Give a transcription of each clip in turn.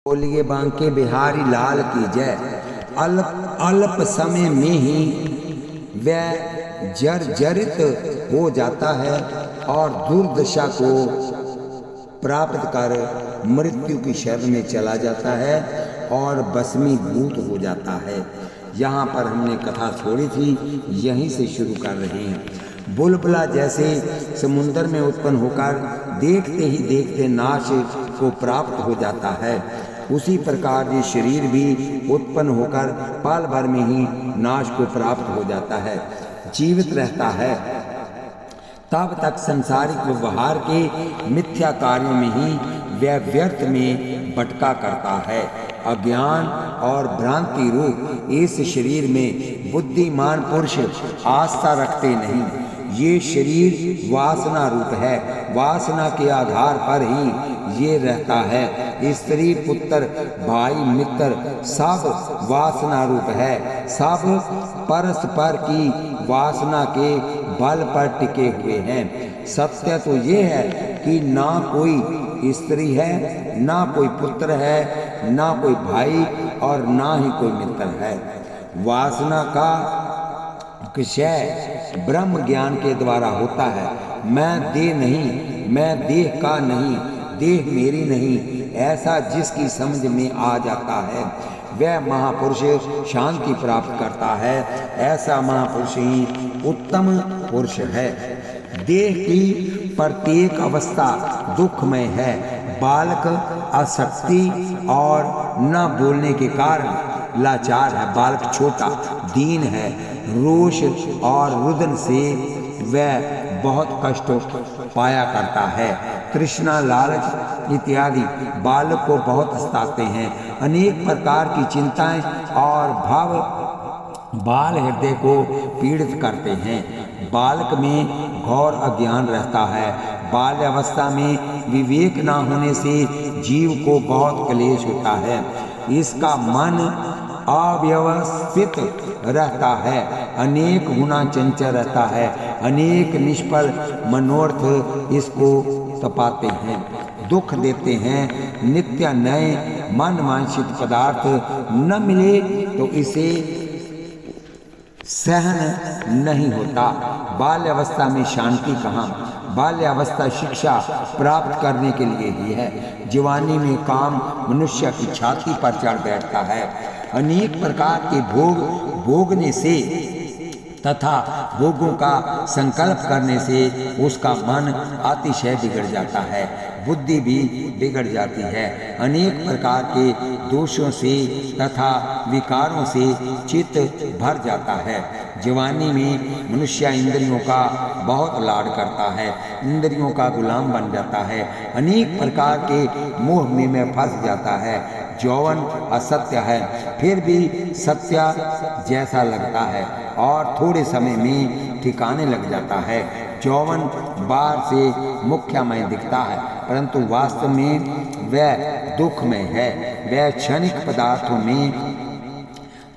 बोलिए बांके बिहारी लाल की जय। अल्प समय में ही वह जर्जरित हो जाता है और दुर्दशा को प्राप्त कर मृत्यु की शरण में चला जाता है और भस्मीभूत हो जाता है। यहाँ पर हमने कथा छोड़ी थी, यहीं से शुरू कर रहे हैं। बुलबुला जैसे समुद्र में उत्पन्न होकर देखते ही देखते नाश को प्राप्त हो जाता है, उसी प्रकार ये शरीर भी उत्पन्न होकर पल भर में ही नाश को प्राप्त हो जाता है। जीवित रहता है तब तक संसारिक व्यवहार के मिथ्या कार्यों में ही वह व्यर्थ में भटका करता है। अज्ञान और भ्रांति रूप इस शरीर में बुद्धिमान पुरुष आस्था रखते नहीं। ये शरीर वासना रूप है, वासना के आधार पर ही ये रहता है। स्त्री पुत्र भाई मित्र सब वासना रूप है, सब परस्पर की वासना के बल पर टिके हुए हैं। सत्य तो ये है कि ना कोई स्त्री है, ना कोई पुत्र है, ना कोई भाई और ना ही कोई मित्र है। वासना का क्षय ब्रह्म ज्ञान के द्वारा होता है। मैं देह नहीं, मैं देह का नहीं, देह मेरी नहीं, ऐसा जिसकी समझ में आ जाता है वह महापुरुष शांति प्राप्त करता है। ऐसा महापुरुष ही उत्तम पुरुष है। देह की प्रत्येक अवस्था दुखमय है। बालक आसक्ति और न बोलने के कारण लाचार है। बालक छोटा दीन है, रोष और रुदन से वह बहुत कष्ट पाया करता है। तृष्णा लालच इत्यादि बालक को बहुत सताते हैं। अनेक प्रकार की चिंताएं और भाव बाल हृदय को पीड़ित करते हैं। बालक में घोर अज्ञान रहता है। बाल्यावस्था में विवेक न होने से जीव को बहुत क्लेश होता है। इसका मन अव्यवस्थित रहता है, अनेक गुना चंचल रहता है, अनेक निष्फल मनोरथ इसको तपाते हैं, दुख देते हैं। नित्य नए मन वांछित पदार्थ न मिले तो इसे सहन नहीं होता। बाल्यावस्था में शांति कहाँ? बाल्यावस्था शिक्षा प्राप्त करने के लिए ही है। जवानी में काम मनुष्य की छाती पर चढ़ बैठता है। अनेक प्रकार के भोग भोगने से तथा भोगों का संकल्प करने से उसका मन अतिशय बिगड़ जाता है, बुद्धि भी बिगड़ जाती है। अनेक प्रकार के दोषों से तथा विकारों से चित्त भर जाता है। जवानी में मनुष्य इंद्रियों का बहुत लाड करता है, इंद्रियों का गुलाम बन जाता है, अनेक प्रकार के मोह में फंस जाता है। यौवन असत्य है, फिर भी सत्य जैसा लगता है और थोड़े समय में ठिकाने लग जाता है। यौवन बाहर से मुख्यमय दिखता है, परंतु वास्तव में वह दुखमय है। वह क्षणिक पदार्थों में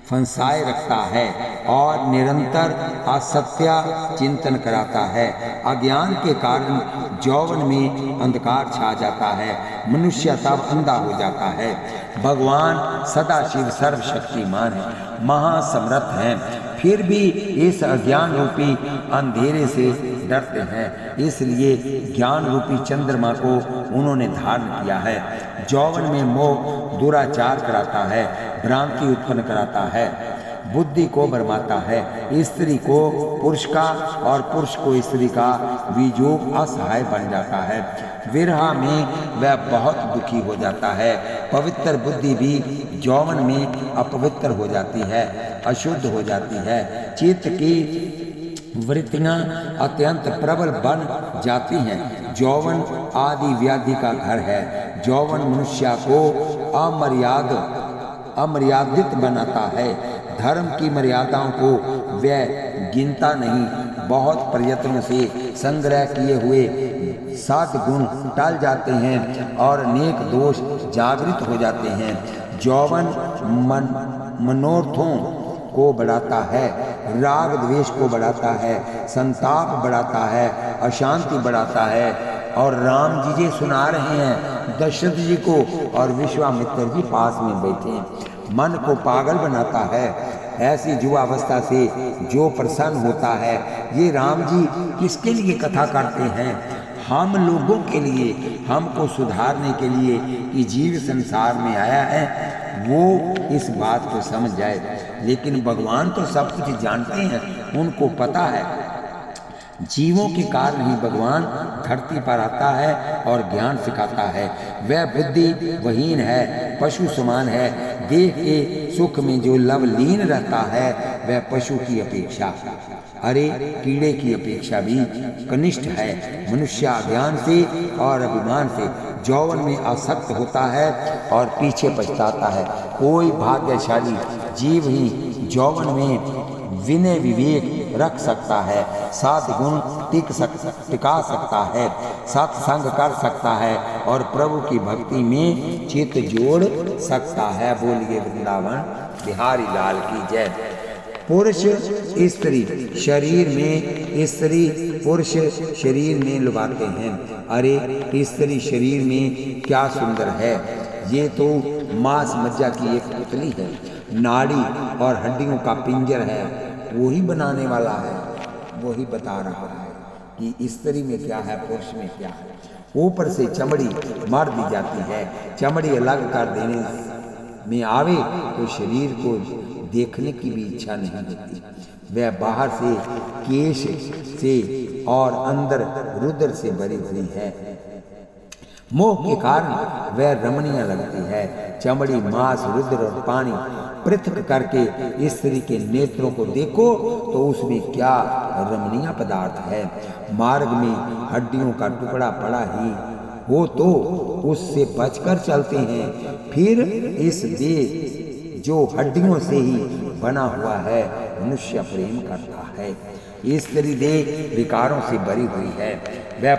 फंसाए रखता है और निरंतर असत्य चिंतन कराता है। अज्ञान के कारण यौवन में अंधकार छा जाता है, मनुष्य तब अंधा हो जाता है। भगवान सदाशिव सर्वशक्तिमान है, महासमर्थ हैं, फिर भी इस अज्ञान रूपी अंधेरे से डरते हैं। इसलिए ज्ञान रूपी चंद्रमा को उन्होंने धारण किया है। यौवन में मोह दुराचार कराता है, भ्रांति उत्पन्न कराता है, बुद्धि को भरमाता है। स्त्री को पुरुष का और पुरुष को स्त्री का वियोग असहाय बन जाता है। विरह में वह बहुत दुखी हो जाता है। पवित्र बुद्धि भी यौवन में अपवित्र हो जाती है, अशुद्ध हो जाती है। चित्त की वृत्तियां अत्यंत प्रबल बन जाती हैं। यौवन आदि व्याधि का घर है। यौवन मनुष्य को अमर्यादित बनाता है। धर्म की मर्यादाओं को वह गिनता नहीं। बहुत प्रयत्न से संग्रह किए हुए 7 गुण टल जाते हैं और अनेक दोष जागृत हो जाते हैं। यौवन मनोरथों को बढ़ाता है, राग द्वेष को बढ़ाता है, संताप बढ़ाता है, अशांति बढ़ाता है। और राम जी जी सुना रहे हैं दशरथ जी को और विश्वामित्र जी पास में बैठे। मन को पागल बनाता है। ऐसी युवावस्था से जो प्रसन्न होता है। ये राम जी किसके लिए कथा करते हैं? हम लोगों के लिए, हमको सुधारने के लिए कि जीव संसार में आया है, वो इस बात को समझ जाए। लेकिन भगवान तो सब कुछ जानते हैं, उनको पता है। जीवों के कारण ही भगवान धरती पर आता है और ज्ञान सिखाता है। वह बुद्धि वहीन है, पशु समान है। देह के सुख में जो लवलीन रहता है वह पशु की अपेक्षा, अरे कीड़े की अपेक्षा भी कनिष्ठ है। मनुष्य अज्ञान से और अभिमान से यौवन में आसक्त होता है और पीछे पछताता है। कोई भाग्यशाली जीव ही यौवन में विनय विवेक रख सकता है, 7 गुण टिका सकता है, सत्संग कर सकता है और प्रभु की भक्ति में चित्त जोड़ सकता है। बोलिए वृंदावन बिहारी लाल की जय। पुरुष स्त्री शरीर में, स्त्री पुरुष शरीर में लुभाते हैं। अरे स्त्री शरीर में क्या सुंदर है! ये तो मांस मज्जा की एक पुतली है, नाड़ी और हड्डियों का पिंजर है। वही बनाने वाला है, वही बता रहा है कि स्त्री में क्या है, पुरुष में क्या है। ऊपर से चमड़ी मार दी जाती है। चमड़ी अलग कर देने में आवे तो शरीर को देखने की भी इच्छा नहीं होती। वह बाहर से केश से और अंदर रुद्र से भरी हुई है। मोह के कारण वह रमणीय लगती है। चमड़ी, मांस, रुद्र और पानी पृथक करके स्त्री के नेत्रों को देखो तो उसमें क्या रमणीय पदार्थ है। मार्ग में हड्डियों का टुकड़ा पड़ा ही हो तो उससे बचकर चलते हैं। फिर इस देह जो हड्डियों से ही बना हुआ है, मनुष्य प्रेम करता है। स्त्री देह विकारों से भरी हुई है। वह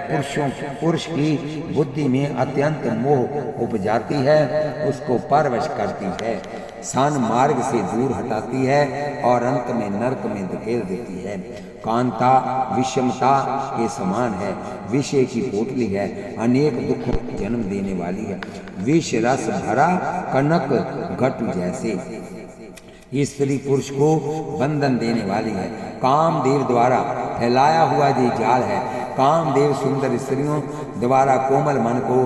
पुरुष की बुद्धि में अत्यंत मोह उपजाती है, उसको परवश करती है, सन मार्ग से दूर हटाती है और अंत में नरक में धकेल देती है। कांता विषमता के समान है, विषय की पोटली है, अनेक दुखों को जन्म देने वाली है। विष रस भरा कनक घट जैसे स्त्री पुरुष को बंधन देने वाली है। कामदेव द्वारा फैलाया हुआ ये जाल है। कामदेव सुंदर स्त्रियों द्वारा कोमल मन को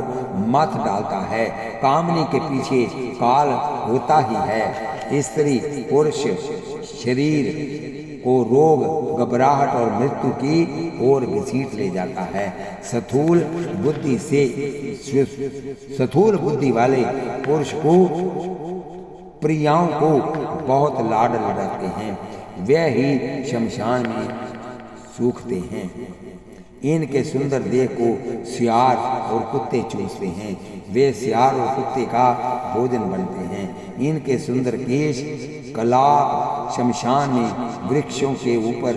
मथ डालता है। कामनी के पीछे काल होता ही है। स्त्री पुरुष शरीर को रोग, घबराहट और मृत्यु की ओर घसीट ले जाता है। स्थूल बुद्धि वाले पुरुष को प्रियाओं को बहुत लाड लड़ाते हैं, वे ही शमशान में सूखते हैं। इनके सुंदर देह को सियार और कुत्ते चूसते हैं, वे सियार और कुत्ते का भोजन बनते हैं। इनके सुंदर केश कला शमशान में वृक्षों के ऊपर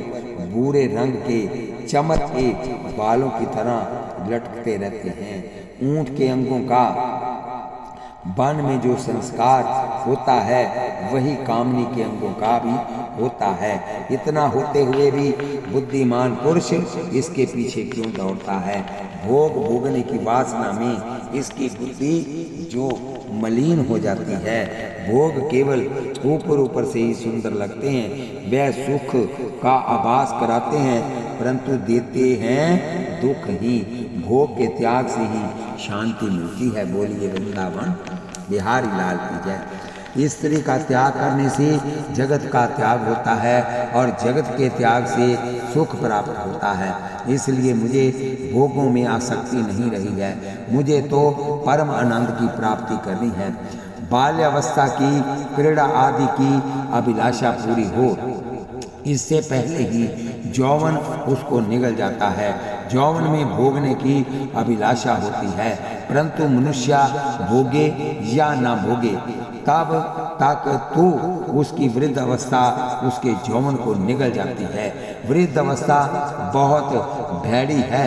भूरे रंग के चमक के बालों की तरह लटकते रहते हैं। ऊंट के अंगों का वन में जो संस्कार होता है वही कामनी के अंगों का भी होता है। इतना होते हुए भी बुद्धिमान पुरुष इसके पीछे क्यों दौड़ता है? भोग भोगने की वासना में इसकी बुद्धि जो मलिन हो जाती है। भोग केवल ऊपर ऊपर से ही सुंदर लगते हैं, वह सुख का आभास कराते हैं परंतु देते हैं दुख ही। भोग के त्याग से ही शांति मिलती है। बोलिए वृंदावन बिहारी लाल की जय। स्त्री का त्याग करने से जगत का त्याग होता है और जगत के त्याग से सुख प्राप्त होता है। इसलिए मुझे भोगों में आसक्ति नहीं रही है, मुझे तो परम आनंद की प्राप्ति करनी है। बाल्यावस्था की क्रीड़ा आदि की अभिलाषा पूरी हो इससे पहले ही यौवन उसको निगल जाता है। यौवन में भोगने की अभिलाषा होती है परंतु मनुष्य भोगे या ना भोगे तब तक तो उसकी वृद्ध अवस्था उसके यौवन को निगल जाती है। वृद्ध अवस्था बहुत भैड़ी है,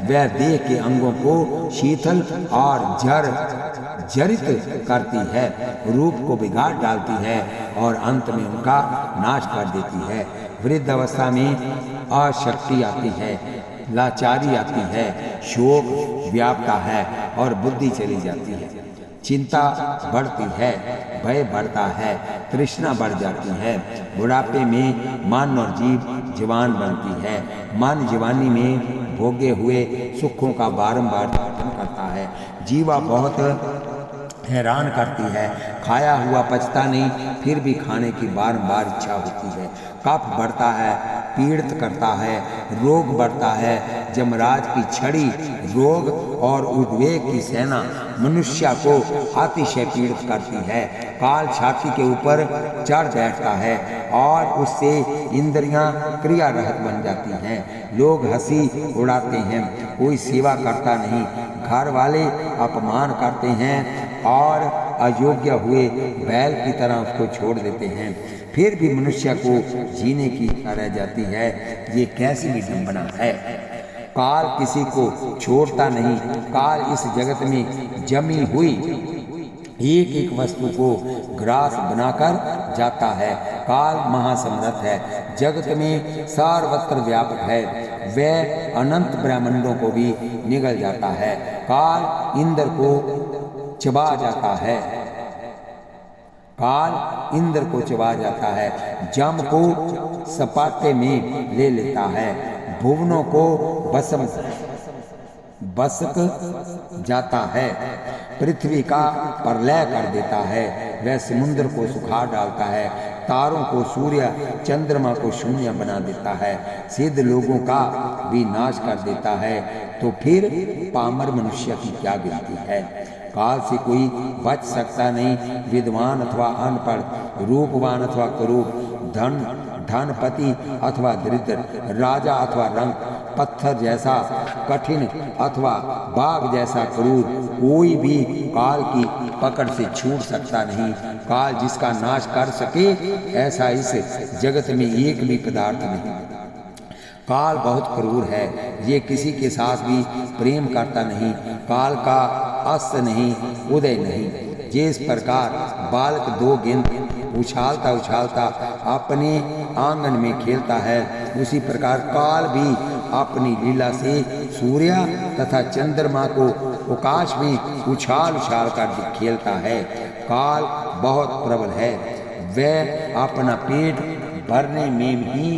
वह देह के अंगों को शीतल और जरित करती है, रूप को बिगाड़ डालती है और अंत में उनका नाश कर देती है। वृद्ध अवस्था में अशक्ति आती है, लाचारी आती है, शोक व्यापता है और बुद्धि चली जाती है। चिंता बढ़ती है, भय बढ़ता है, तृष्णा बढ़ जाती है। बुढ़ापे में मन और जीभ जवान बनती है। मन जवानी में भोगे हुए सुखों का बारंबार चिंतन करता है। जीवा बहुत हैरान करती है, खाया हुआ पचता नहीं, फिर भी खाने की बारंबार इच्छा होती है। कफ बढ़ता है, पीड़ित करता है, रोग बढ़ता है। यमराज की छड़ी, रोग और उद्वेग की सेना मनुष्य को अतिशय पीड़ित करती है। काल छाती के ऊपर चढ़ बैठता है और उससे इंद्रियां क्रिया रहित बन जाती हैं। लोग हंसी उड़ाते हैं, कोई सेवा करता नहीं। घर वाले अपमान करते हैं और अयोग्य हुए बैल की तरह उसको छोड़ देते हैं। फिर भी मनुष्य को जीने की इच्छा रह जाती है। ये कैसी विडंबना है। काल किसी को छोड़ता नहीं। काल इस जगत में जमी हुई एक एक वस्तु को ग्रास बनाकर जाता है। काल महासमर्थ है, जगत में सर्वत्र व्यापक है। वह अनंत ब्रह्मांडों को भी निगल जाता है। काल इंद्र को चबा जाता है। काल इंद्र को चबा जाता है, जम को सपाटे में ले लेता है, भुवनों को बसक जाता है, पृथ्वी का प्रलय कर देता है। वह समुद्र को सुखा डालता है, तारों को, सूर्य चंद्रमा को शून्य बना देता है, सिद्ध लोगों का भी नाश कर देता है। तो फिर पामर मनुष्य की क्या गिनती है। काल से कोई बच सकता नहीं। विद्वान अथवा अनपढ़, रूपवान अथवा कुरूप, धनपति अथवा दरिद्र, राजा अथवा रंक, पत्थर जैसा कठिन अथवा बाघ जैसा क्रूर, कोई भी काल की पकड़ से छूट सकता नहीं। काल जिसका नाश कर सके, ऐसा इस जगत में एक भी पदार्थ नहीं। काल बहुत क्रूर है, ये किसी के साथ भी प्रेम करता नहीं। काल का अस्त नहीं, उदय नहीं। जिस प्रकार बालक दो गेंद उछालता उछालता अपने आंगन में खेलता है, उसी प्रकार काल भी अपनी लीला से सूर्य तथा चंद्रमा को आकाश में उछाल उछाल कर खेलता है। काल बहुत प्रबल है, वह अपना पेट भरने में ही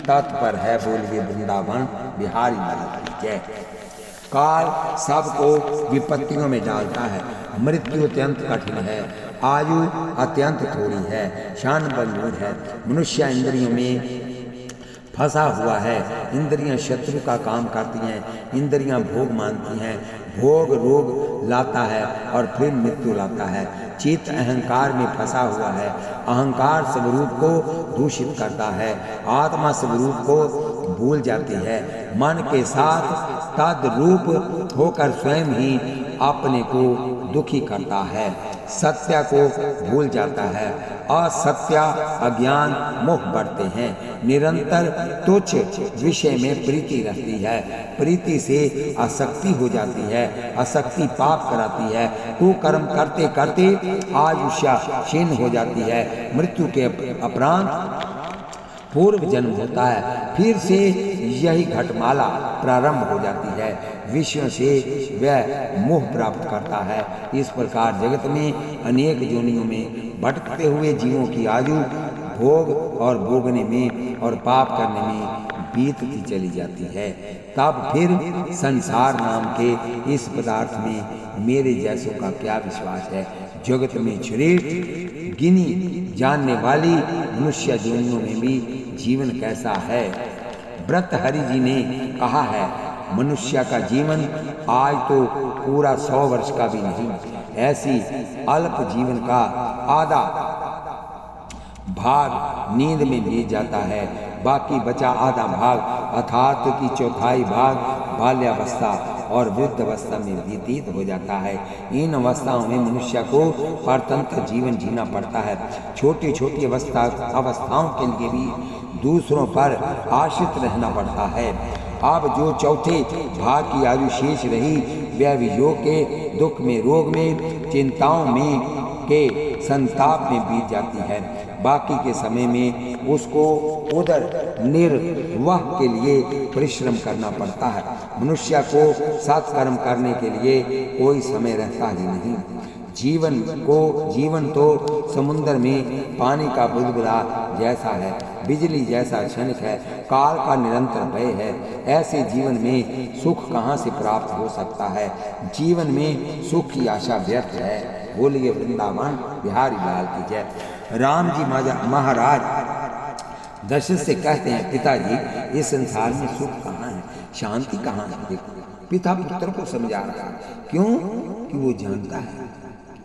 तत्पर है। बोलिए वृंदावन बिहारी लाल की जय। काल सबको विपत्तियों में डालता है। मृत्यु अत्यंत कठिन है, आयु अत्यंत थोड़ी है, शान बंधुर है। मनुष्य इंद्रियों में फंसा हुआ है। इंद्रियां शत्रु का काम करती हैं, इंद्रियां भोग मानती हैं। भोग रोग लाता है और फिर मृत्यु लाता है। चित्त अहंकार में फंसा हुआ है, अहंकार स्वरूप को दूषित करता है, आत्मा स्वरूप को भूल जाती है। मन के साथ तद्रूप होकर स्वयं ही अपने को दुखी करता है, सत्य को भूल जाता है। असत्य अज्ञान मोह बढ़ते हैं। निरंतर तुच्छ विषय में प्रीति रहती है, प्रीति से आसक्ति हो जाती है, आसक्ति पाप कराती है। कुकर्म करते करते आयुष्य क्षीण हो जाती है। मृत्यु के उपरांत पूर्व जन्म होता है, फिर से यही घटमाला प्रारंभ हो जाती है। विषयों से वह मोह प्राप्त करता है। इस प्रकार जगत में अनेक योनियों में भटकते हुए जीवों की आयु भोग और भोगने में और पाप करने में बीतती चली जाती है। तब फिर संसार नाम के इस पदार्थ में मेरे जैसों का क्या विश्वास है। जगत में श्रेष्ठ गिनी जानने वाली मनुष्य योनियों में भी जीवन कैसा है। भर्तृहरि जी ने कहा है, मनुष्य का जीवन आज तो पूरा 100 वर्ष का भी नहीं। ऐसी अल्प जीवन का आधा भाग नींद में बीत जाता है, बाकी बचा आधा भाग अर्थात की चौथाई भाग बाल्यावस्था और वृद्धावस्था में व्यतीत हो जाता है। इन अवस्थाओं में मनुष्य को परतंत्र जीवन जीना पड़ता है। छोटी छोटी अवस्थाओं के लिए भी दूसरों पर आश्रित रहना पड़ता है। अब जो चौथे भाग की आयु शेष रही, वह वियोग के दुख में, रोग में, चिंताओं में के संताप में बीत जाती है। बाकी के समय में उसको उधर निर्वाह के लिए परिश्रम करना पड़ता है। मनुष्य को सत्कर्म करने के लिए कोई समय रहता ही नहीं। जीवन तो समुद्र में पानी का बुलबुला जैसा है, बिजली जैसा क्षणिक है, काल का निरंतर भय है। ऐसे जीवन में सुख कहाँ से प्राप्त हो सकता है? जीवन में सुख की आशा व्यर्थ है। बोलिए वृंदावन बिहारी लाल की जय। राम जी महाराज दशरथ से कहते हैं, पिताजी इस संसार में सुख कहाँ है, शांति कहाँ है? देखो पिता पुत्र को समझा रहा है। क्यों? कि वो जानता है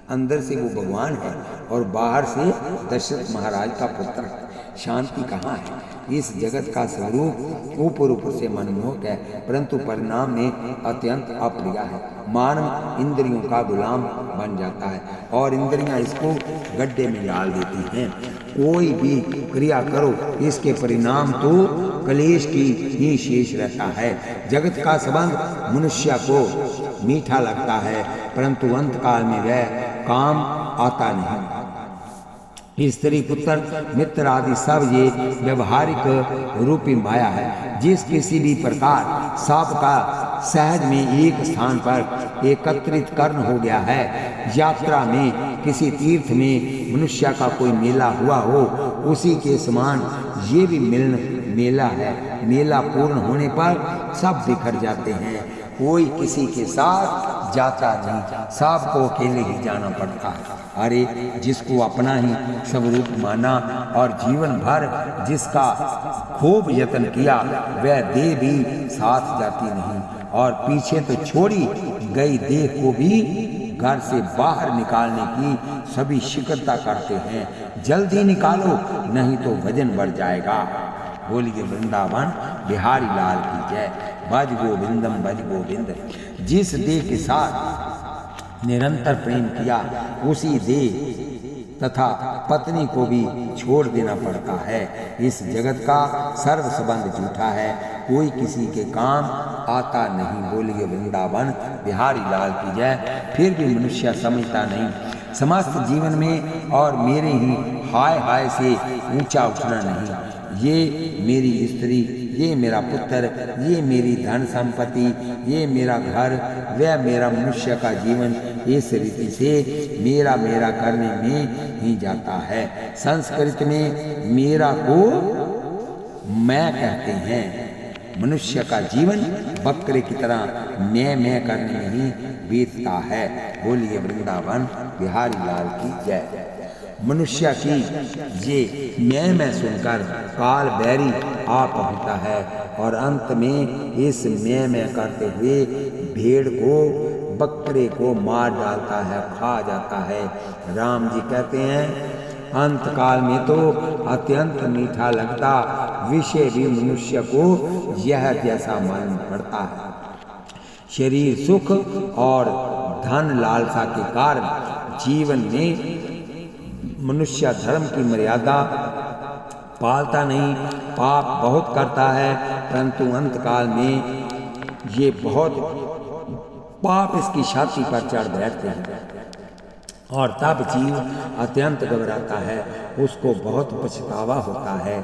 अंदर से वो भगवान है और बाहर से दशरथ महाराज का पुत्र है। शांति कहाँ है? इस जगत का स्वरूप ऊपर से मनमोहक है, परंतु परिणाम में अत्यंत अप्रिय है। मानव इंद्रियों का गुलाम बन जाता है और इंद्रियां इसको गड्ढे में डाल देती हैं। कोई भी क्रिया करो, इसके परिणाम तो कलेश की ही शेष रहता है। जगत का संबंध मनुष्य को मीठा लगता है, परंतु अंत काल में वह काम आता नहीं। स्त्री पुत्र मित्र आदि सब ये व्यवहारिक रूपी माया है। जिस किसी भी प्रकार सबका सहज में एक स्थान पर एकत्रित कर्ण हो गया है, यात्रा में किसी तीर्थ में मनुष्य का कोई मेला हुआ हो, उसी के समान ये भी मेला है। मेला पूर्ण होने पर सब बिखर जाते हैं, कोई किसी के साथ जाता नहीं, सबको अकेले ही जाना पड़ता है। अरे जिसको अपना ही स्वरूप माना और जीवन भर जिसका खूब यत्न किया, वह देह भी साथ जाती नहीं और पीछे तो छोड़ी गई देह को भी घर से बाहर निकालने की सभी शिकरता करते हैं। जल्दी निकालो नहीं तो वजन बढ़ जाएगा। बोलिए वृंदावन बिहारी लाल की जय। भज गोविंदम भज गोविंद। जिस देह के साथ निरंतर प्रेम किया, उसी देह तथा पत्नी को भी छोड़ देना पड़ता है। इस जगत का सर्व संबंध झूठा है, कोई किसी के काम आता नहीं। बोलिए वृंदावन बिहारी लाल की जय। फिर भी मनुष्य समझता नहीं। समस्त जीवन में और मेरे ही हाय हाय से ऊंचा उठना नहीं। ये मेरी स्त्री, ये मेरा पुत्र, ये मेरी धन संपत्ति, ये मेरा घर, वह मेरा मनुष्य का जीवन, इस रीति से मेरा मेरा करने में ही जाता है। संस्कृत में मेरा को मैं कहते हैं। मनुष्य का जीवन बकरे की तरह मैं करने में ही बीतता है। बोलिए वृंदावन बिहारी लाल की जय। मनुष्य की ये मैं सुनकर काल बैरी आ पहुंचता है और अंत में इस मैं करते हुए भेड़ को बकरे को मार डालता है, खा जाता है। राम जी कहते हैं, अंत काल में तो अत्यंत मीठा लगता विषय भी मनुष्य को यह जैसा मालूम पड़ता है। शरीर सुख और धन लालसा के कारण जीवन में मनुष्य धर्म की मर्यादा पालता नहीं, पाप बहुत करता है, परंतु अंत काल में ये बहुत पाप इसकी छाती पर चढ़ बैठते हैं और तब जीव अत्यंत घबराता है। उसको बहुत पछतावा होता है,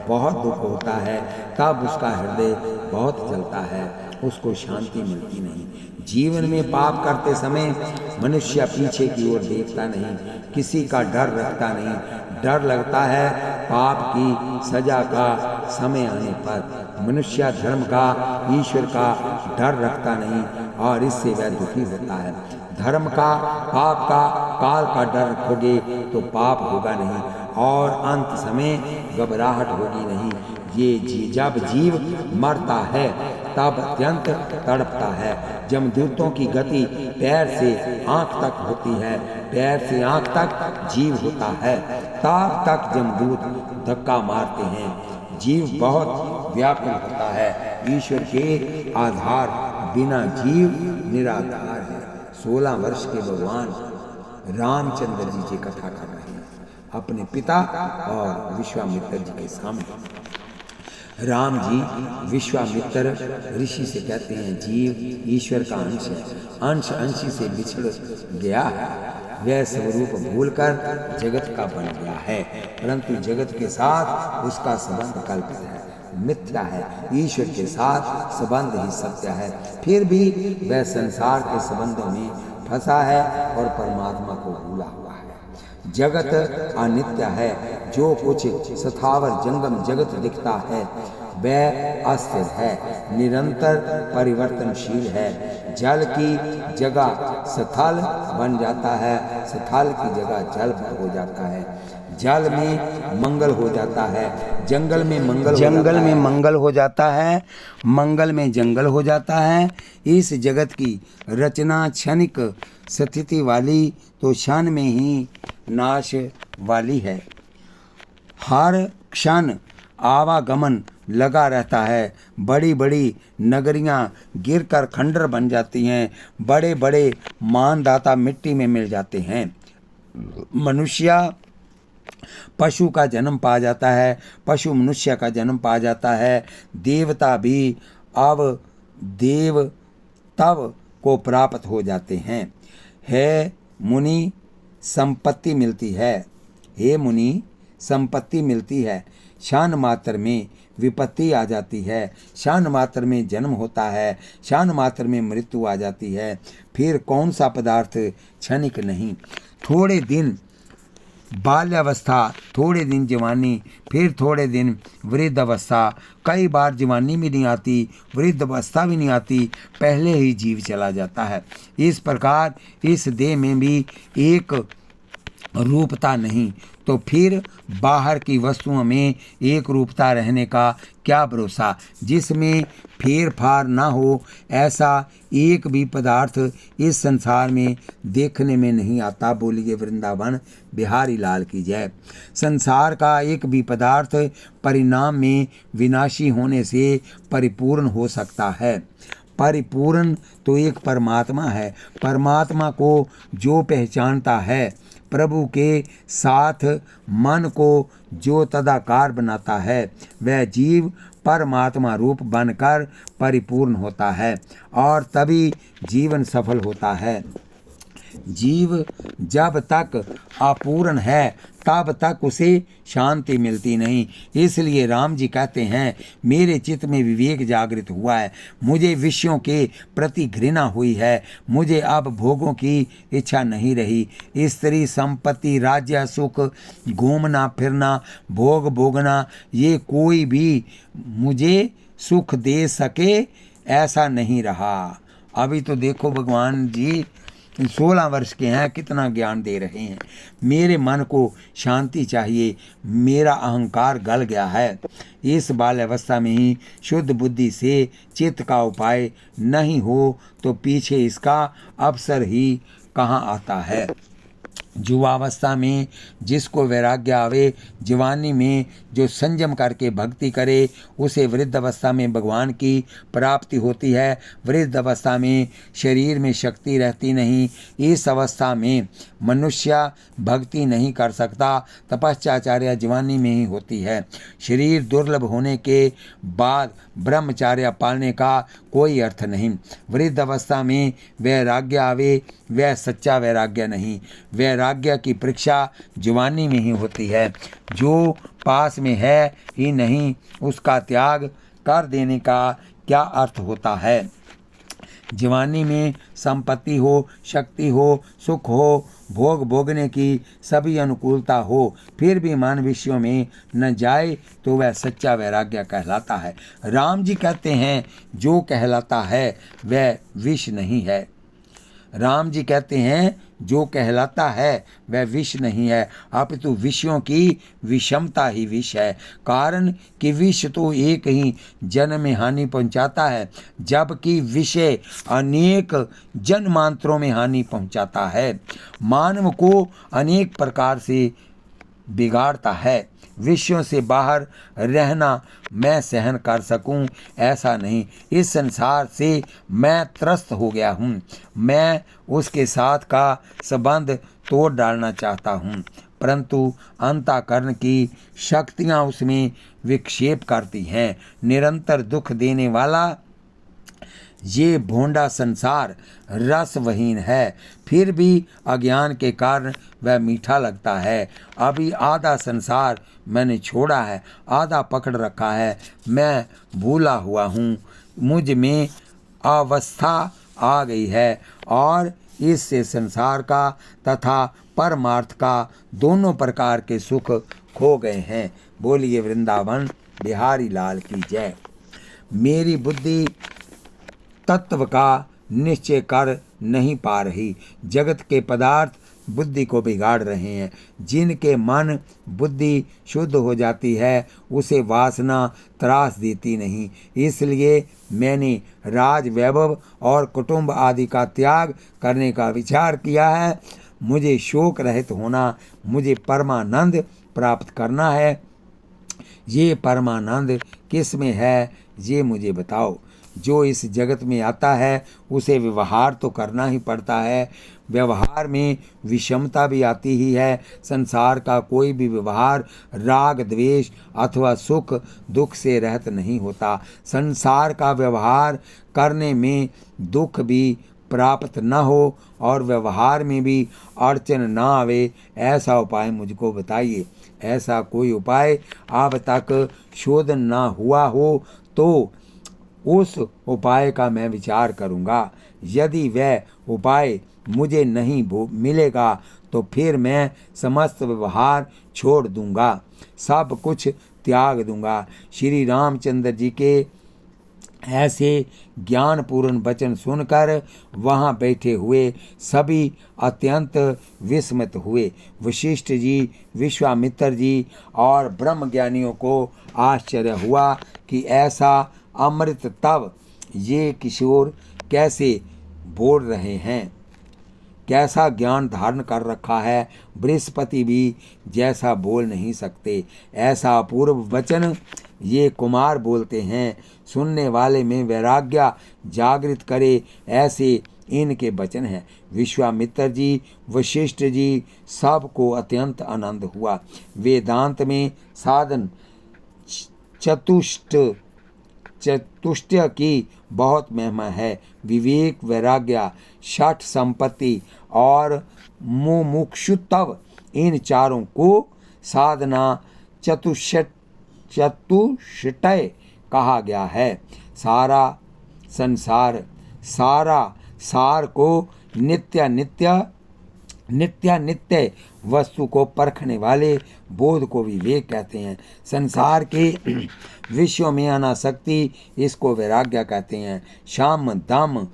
बहुत दुख होता है, तब उसका हृदय बहुत जलता है, उसको शांति मिलती नहीं। जीवन में पाप करते समय मनुष्य पीछे की ओर देखता नहीं, किसी का डर रखता नहीं। डर लगता है पाप की सजा का समय आने पर। मनुष्य धर्म का, ईश्वर का डर रखता नहीं और इससे वह दुखी होता है। धर्म का, पाप का, काल का डर रखोगे तो पाप होगा नहीं और अंत समय घबराहट होगी नहीं। ये जब जीव मरता है तब अत्यंत तड़पता है। जमदूतों की गति पैर से आंख तक होती है, पैर से आंख तक जीव होता है, तब तक जमदूत धक्का मारते हैं। जीव बहुत व्याकुल होता है, ईश्वर के आधार बिना जीव निराधार है। 16 वर्ष के भगवान रामचंद्र जी की कथा कर रहे हैं अपने पिता और विश्वामित्र जी के सामने। राम जी विश्वामित्र ऋषि से कहते हैं, जीव ईश्वर का अंश है, अंश अंशी से बिछड़ गया है। वह स्वरूप भूलकर जगत का बन गया है, परंतु जगत के साथ उसका संबंध कल्पित है, मिथ्या है। ईश्वर के साथ संबंध ही सत्य है, फिर भी वह संसार के संबंधों में फंसा है और परमात्मा को भूला हुआ है। जगत अनित्य है, जो कुछ स्थावर जंगम जगत दिखता है वह अस्थिर है, निरंतर परिवर्तनशील है। जल की जगह स्थल बन जाता है, स्थल की जगह जल हो जाता है, जल में मंगल हो जाता है, जंगल में मंगल हो जाता है, मंगल में जंगल हो जाता है। इस जगत की रचना क्षणिक स्थिति वाली तो क्षण में ही नाश वाली है। हर क्षण आवागमन लगा रहता है। बड़ी बड़ी नगरियां गिरकर खंडर बन जाती हैं, बड़े बड़े मानदाता मिट्टी में मिल जाते हैं। मनुष्य पशु का जन्म पा जाता है, पशु मनुष्य का जन्म पा जाता है। देवता भी अब देव तव को प्राप्त हो जाते हैं। हे मुनि संपत्ति मिलती है, हे मुनि संपत्ति मिलती है, क्षण मात्र में विपत्ति आ जाती है, क्षण मात्र में जन्म होता है, क्षण मात्र में मृत्यु आ जाती है। फिर कौन सा पदार्थ क्षणिक नहीं। थोड़े दिन बाल्यावस्था, थोड़े दिन जवानी, फिर थोड़े दिन वृद्ध अवस्था। कई बार जवानी भी नहीं आती, वृद्ध अवस्था भी नहीं आती, पहले ही जीव चला जाता है। इस प्रकार इस देह में भी एक रूपता नहीं, तो फिर बाहर की वस्तुओं में एक रूपता रहने का क्या भरोसा। जिसमें फेर फार ना हो ऐसा एक भी पदार्थ इस संसार में देखने में नहीं आता। बोलिए वृंदावन बिहारी लाल की जय। संसार का एक भी पदार्थ परिणाम में विनाशी होने से परिपूर्ण हो सकता है। परिपूर्ण तो एक परमात्मा है। परमात्मा को जो पहचानता है, प्रभु के साथ मन को जो तदाकार बनाता है, वह जीव परमात्मा रूप बनकर परिपूर्ण होता है और तभी जीवन सफल होता है। जीव जब तक अपूर्ण है तब तक उसे शांति मिलती नहीं। इसलिए राम जी कहते हैं, मेरे चित्त में विवेक जागृत हुआ है, मुझे विषयों के प्रति घृणा हुई है, मुझे अब भोगों की इच्छा नहीं रही। स्त्री संपत्ति, राज्य, सुख, घूमना फिरना, भोग भोगना, ये कोई भी मुझे सुख दे सके ऐसा नहीं रहा। अभी तो देखो भगवान जी 16 वर्ष के हैं, कितना ज्ञान दे रहे हैं। मेरे मन को शांति चाहिए, मेरा अहंकार गल गया है। इस बाल्यावस्था में ही शुद्ध बुद्धि से चित्त का उपाय नहीं हो तो पीछे इसका अवसर ही कहाँ आता है। युवावस्था में जिसको वैराग्य आवे, जवानी में जो संयम करके भक्ति करे, उसे वृद्ध अवस्था में भगवान की प्राप्ति होती है। वृद्ध अवस्था में शरीर में शक्ति रहती नहीं, इस अवस्था में मनुष्य भक्ति नहीं कर सकता। तपस्याचार्य जवानी में ही होती है। शरीर दुर्लभ होने के बाद ब्रह्मचार्य पालने का कोई अर्थ नहीं। वृद्ध अवस्था में वैराग्य आवे, वह सच्चा वैराग्य नहीं। वैराग्य की परीक्षा जवानी में ही होती है। जो पास में है ही नहीं, उसका त्याग कर देने का क्या अर्थ होता है। जवानी में संपत्ति हो, शक्ति हो, सुख हो, भोग भोगने की सभी अनुकूलता हो, फिर भी मन विषयों में न जाए तो वह सच्चा वैराग्य कहलाता है। राम जी कहते हैं, जो कहलाता है वह विष नहीं है। राम जी कहते हैं, जो कहलाता है वह विष नहीं है, अपितु विषयों की विषमता ही विष है। कारण कि विष तो एक ही जन्म में हानि पहुंचाता है, जबकि विषय अनेक जन्मांतरों में हानि पहुंचाता है, मानव को अनेक प्रकार से बिगाड़ता है। विषयों से बाहर रहना मैं सहन कर सकूं ऐसा नहीं। इस संसार से मैं त्रस्त हो गया हूं, मैं उसके साथ का संबंध तोड़ डालना चाहता हूं, परंतु अंतःकरण की शक्तियां उसमें विक्षेप करती हैं। निरंतर दुख देने वाला ये भोंडा संसार रसवहीन है, फिर भी अज्ञान के कारण वह मीठा लगता है। अभी आधा संसार मैंने छोड़ा है, आधा पकड़ रखा है। मैं भूला हुआ हूँ, मुझ में अवस्था आ गई है और इससे संसार का तथा परमार्थ का दोनों प्रकार के सुख खो गए हैं। बोलिए वृंदावन बिहारी लाल की जय। मेरी बुद्धि तत्व का निश्चय कर नहीं पा रही। जगत के पदार्थ बुद्धि को बिगाड़ रहे हैं। जिनके मन बुद्धि शुद्ध हो जाती है उसे वासना त्रास देती नहीं। इसलिए मैंने राज वैभव और कुटुंब आदि का त्याग करने का विचार किया है। मुझे शोक रहित होना, मुझे परमानंद प्राप्त करना है। ये परमानंद किस में है ये मुझे बताओ। जो इस जगत में आता है उसे व्यवहार तो करना ही पड़ता है। व्यवहार में विषमता भी आती ही है। संसार का कोई भी व्यवहार राग द्वेष अथवा सुख दुख से रहित नहीं होता। संसार का व्यवहार करने में दुख भी प्राप्त न हो और व्यवहार में भी अड़चन न आवे, ऐसा उपाय मुझको बताइए। ऐसा कोई उपाय अब तक शोधन न हुआ हो तो उस उपाय का मैं विचार करूँगा। यदि वह उपाय मुझे नहीं मिलेगा तो फिर मैं समस्त व्यवहार छोड़ दूँगा, सब कुछ त्याग दूँगा। श्री रामचंद्र जी के ऐसे ज्ञानपूर्ण वचन सुनकर वहाँ बैठे हुए सभी अत्यंत विस्मित हुए। वशिष्ठ जी, विश्वामित्र जी और ब्रह्मज्ञानियों को आश्चर्य हुआ कि ऐसा अमृत तव ये किशोर कैसे बोल रहे हैं, कैसा ज्ञान धारण कर रखा है। बृहस्पति भी जैसा बोल नहीं सकते, ऐसा अपूर्व वचन ये कुमार बोलते हैं। सुनने वाले में वैराग्य जागृत करे, ऐसे इनके वचन हैं। विश्वामित्र जी, वशिष्ठ जी सबको अत्यंत आनंद हुआ। वेदांत में साधन चतुष्टय की बहुत महिमा है। विवेक, वैराग्य, षठ संपत्ति और मुमुक्षुत्व, इन चारों को साधना चतुष्टय कहा गया है। सारा संसार, सारा सार को नित्य नित्य वस्तु को परखने वाले बोध को विवेक कहते हैं। संसार के विषयों में अनासक्ति, इसको वैराग्य कहते हैं। शाम दम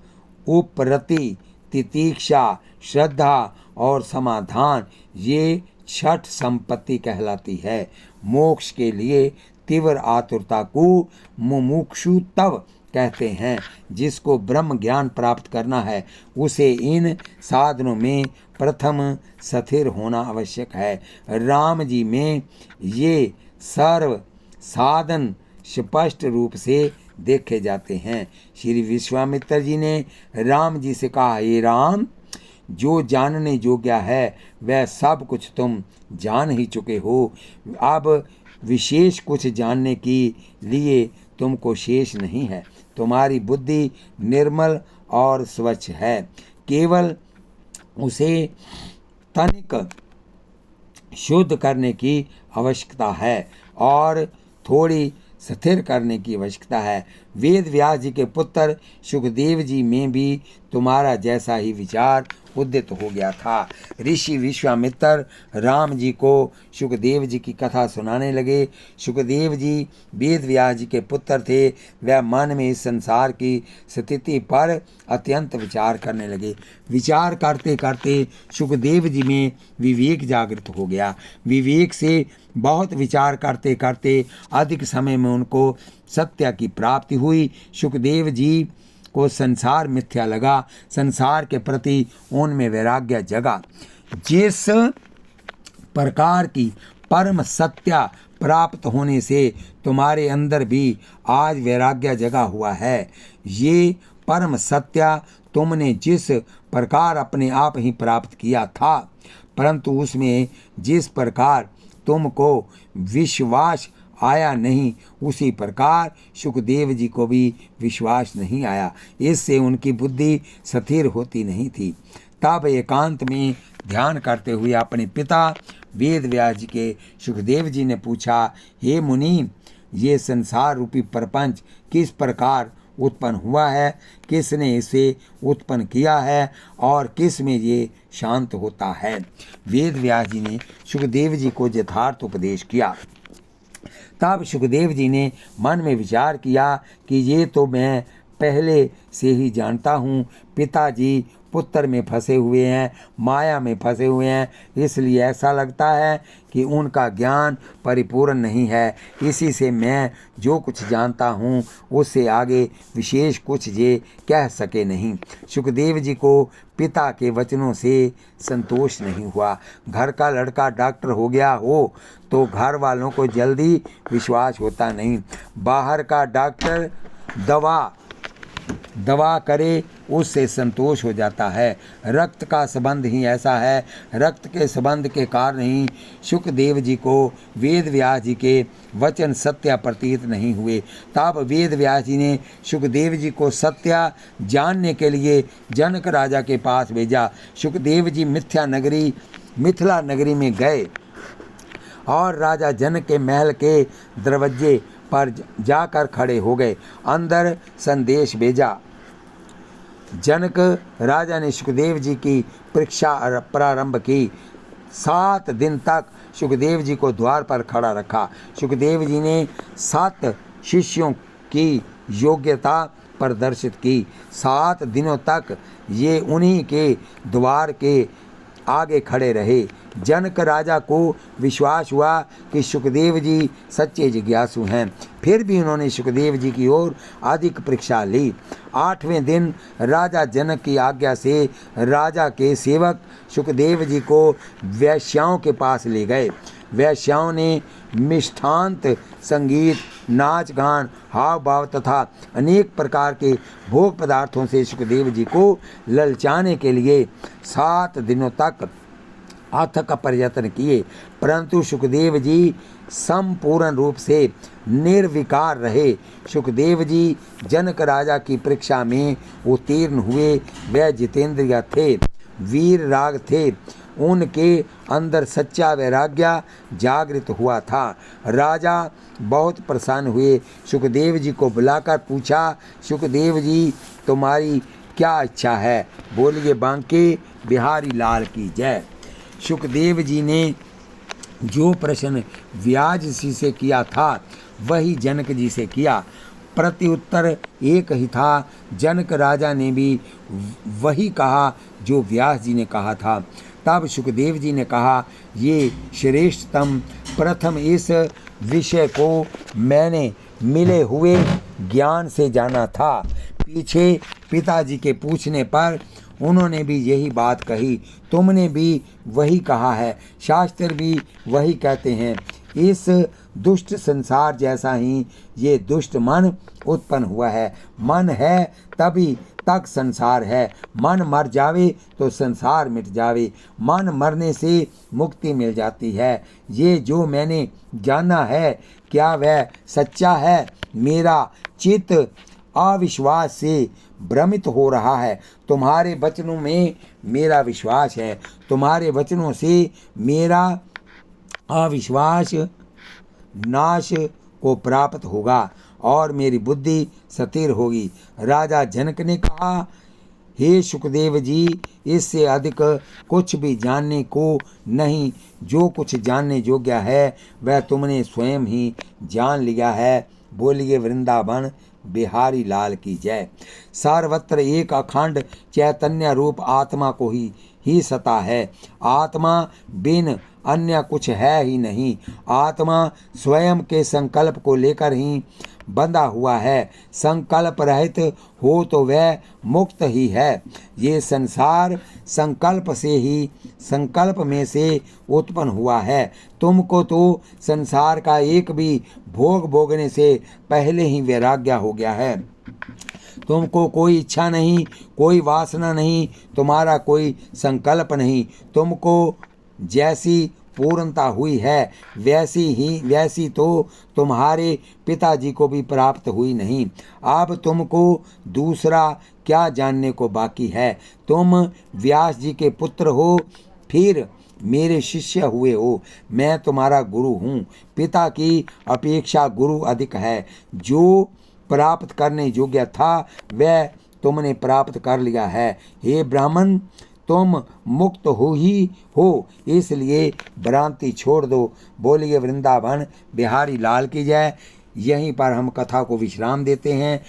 उपरति तितीक्षा श्रद्धा और समाधान ये छठ संपत्ति कहलाती है। मोक्ष के लिए तीव्र आतुरता को मुमुक्षुत्व कहते हैं। जिसको ब्रह्म ज्ञान प्राप्त करना है उसे इन साधनों में प्रथम स्थिर होना आवश्यक है। राम जी में ये सर्व साधन स्पष्ट रूप से देखे जाते हैं। श्री विश्वामित्र जी ने राम जी से कहा, हे राम, जो जानने योग्य है वह सब कुछ तुम जान ही चुके हो। अब विशेष कुछ जानने के लिए तुमको शेष नहीं है। तुम्हारी बुद्धि निर्मल और स्वच्छ है, केवल उसे तनिक शुद्ध करने की आवश्यकता है और थोड़ी स्थिर करने की आवश्यकता है। वेद व्यास जी के पुत्र सुखदेव जी में भी तुम्हारा जैसा ही विचार उदित हो गया था। ऋषि विश्वामित्र राम जी को सुखदेव जी की कथा सुनाने लगे। सुखदेव जी वेद व्यास जी के पुत्र थे। वह मन में इस संसार की स्थिति पर अत्यंत विचार करने लगे। विचार करते करते सुखदेव जी में विवेक जागृत हो गया। विवेक से बहुत विचार करते करते अधिक समय में उनको सत्य की प्राप्ति हुई। सुखदेव जी को संसार मिथ्या लगा, संसार के प्रति उनमें वैराग्य जगा। जिस प्रकार की परम सत्य प्राप्त होने से तुम्हारे अंदर भी आज वैराग्य जगा हुआ है, ये परम सत्य तुमने जिस प्रकार अपने आप ही प्राप्त किया था, परंतु उसमें जिस प्रकार तुमको विश्वास आया नहीं, उसी प्रकार सुखदेव जी को भी विश्वास नहीं आया। इससे उनकी बुद्धि स्थिर होती नहीं थी। तब एकांत में ध्यान करते हुए अपने पिता वेद व्यास जी के सुखदेव जी ने पूछा, हे मुनि, ये संसार रूपी प्रपंच किस प्रकार उत्पन्न हुआ है, किसने इसे उत्पन्न किया है और किस में ये शांत होता है। वेद व्यास जी ने सुखदेव जी को यथार्थ उपदेश किया। तब सुखदेव जी ने मन में विचार किया कि ये तो मैं पहले से ही जानता हूँ। पिताजी पुत्र में फंसे हुए हैं, माया में फंसे हुए हैं, इसलिए ऐसा लगता है कि उनका ज्ञान परिपूर्ण नहीं है। इसी से मैं जो कुछ जानता हूँ उससे आगे विशेष कुछ ये कह सके नहीं। सुखदेव जी को पिता के वचनों से संतोष नहीं हुआ। घर का लड़का डॉक्टर हो गया हो तो घर वालों को जल्दी विश्वास होता नहीं। बाहर का डॉक्टर दवा करे उससे संतोष हो जाता है। रक्त का संबंध ही ऐसा है। रक्त के संबंध के कारण ही सुखदेव जी को वेद व्यास जी के वचन सत्य प्रतीत नहीं हुए। तब वेद व्यास जी ने सुखदेव जी को सत्य जानने के लिए जनक राजा के पास भेजा। सुखदेव जी मिथिला नगरी में गए और राजा जनक के महल के दरवाजे पर जाकर खड़े हो गए। अंदर संदेश भेजा। जनक राजा ने सुखदेव जी की परीक्षा प्रारंभ की। 7 दिन तक सुखदेव जी को द्वार पर खड़ा रखा। सुखदेव जी ने 7 शिष्यों की योग्यता प्रदर्शित की। 7 दिनों तक ये उन्हीं के द्वार के आगे खड़े रहे। जनक राजा को विश्वास हुआ कि सुखदेव जी सच्चे जिज्ञासु हैं। फिर भी उन्होंने सुखदेव जी की ओर अधिक परीक्षा ली। 8वें दिन राजा जनक की आज्ञा से राजा के सेवक सुखदेव जी को वैश्याओं के पास ले गए। वैश्याओं ने मिष्ठांत, संगीत, नाच गान, हाव भाव तथा अनेक प्रकार के भोग पदार्थों से सुखदेव जी को ललचाने के लिए 7 दिनों तक अथक प्रयत्न किए, परंतु सुखदेव जी संपूर्ण रूप से निर्विकार रहे। सुखदेव जी जनक राजा की परीक्षा में उत्तीर्ण हुए। वह जितेंद्रिय थे, वीर राग थे। उनके अंदर सच्चा वैराग्य जागृत हुआ था। राजा बहुत प्रसन्न हुए। सुखदेव जी को बुलाकर पूछा, सुखदेव जी तुम्हारी क्या इच्छा है? बोलिए बांके बिहारी लाल की जय। सुखदेव जी ने जो प्रश्न व्यास जी से किया था वही जनक जी से किया। प्रत्युत्तर एक ही था। जनक राजा ने भी वही कहा जो व्यास जी ने कहा था। तब सुखदेव जी ने कहा, ये श्रेष्ठतम, प्रथम इस विषय को मैंने मिले हुए ज्ञान से जाना था। पीछे पिताजी के पूछने पर उन्होंने भी यही बात कही। तुमने भी वही कहा है, शास्त्र भी वही कहते हैं। इस दुष्ट संसार जैसा ही ये दुष्ट मन उत्पन्न हुआ है। मन है तभी तक संसार है। मन मर जावे तो संसार मिट जावे। मन मरने से मुक्ति मिल जाती है। ये जो मैंने जाना है, क्या वह सच्चा है? मेरा चित्त अविश्वास से भ्रमित हो रहा है। तुम्हारे वचनों में मेरा विश्वास है। तुम्हारे वचनों से मेरा अविश्वास नाश को प्राप्त होगा और मेरी बुद्धि स्थिर होगी। राजा जनक ने कहा, हे सुखदेव जी, इससे अधिक कुछ भी जानने को नहीं। जो कुछ जानने योग्य है वह तुमने स्वयं ही जान लिया है। बोलिए वृंदावन बिहारी लाल की जय। सर्वत्र एक अखंड चैतन्य रूप आत्मा को ही सता है। आत्मा बिन अन्य कुछ है ही नहीं। आत्मा स्वयं के संकल्प को लेकर ही बंधा हुआ है। संकल्प रहित हो तो वह मुक्त ही है। ये संसार संकल्प में से उत्पन्न हुआ है। तुमको तो संसार का एक भी भोग भोगने से पहले ही वैराग्य हो गया है। तुमको कोई इच्छा नहीं, कोई वासना नहीं, तुम्हारा कोई संकल्प नहीं। तुमको जैसी पूर्णता हुई है वैसी तो तुम्हारे पिताजी को भी प्राप्त हुई नहीं। अब तुमको दूसरा क्या जानने को बाकी है? तुम व्यास जी के पुत्र हो, फिर मेरे शिष्य हुए हो। मैं तुम्हारा गुरु हूँ। पिता की अपेक्षा गुरु अधिक है। जो प्राप्त करने योग्य था वह तुमने प्राप्त कर लिया है। हे ब्राह्मण, तुम मुक्त हो, इसलिए भ्रांति छोड़ दो। बोलिए वृंदावन बिहारी लाल की जय। यहीं पर हम कथा को विश्राम देते हैं।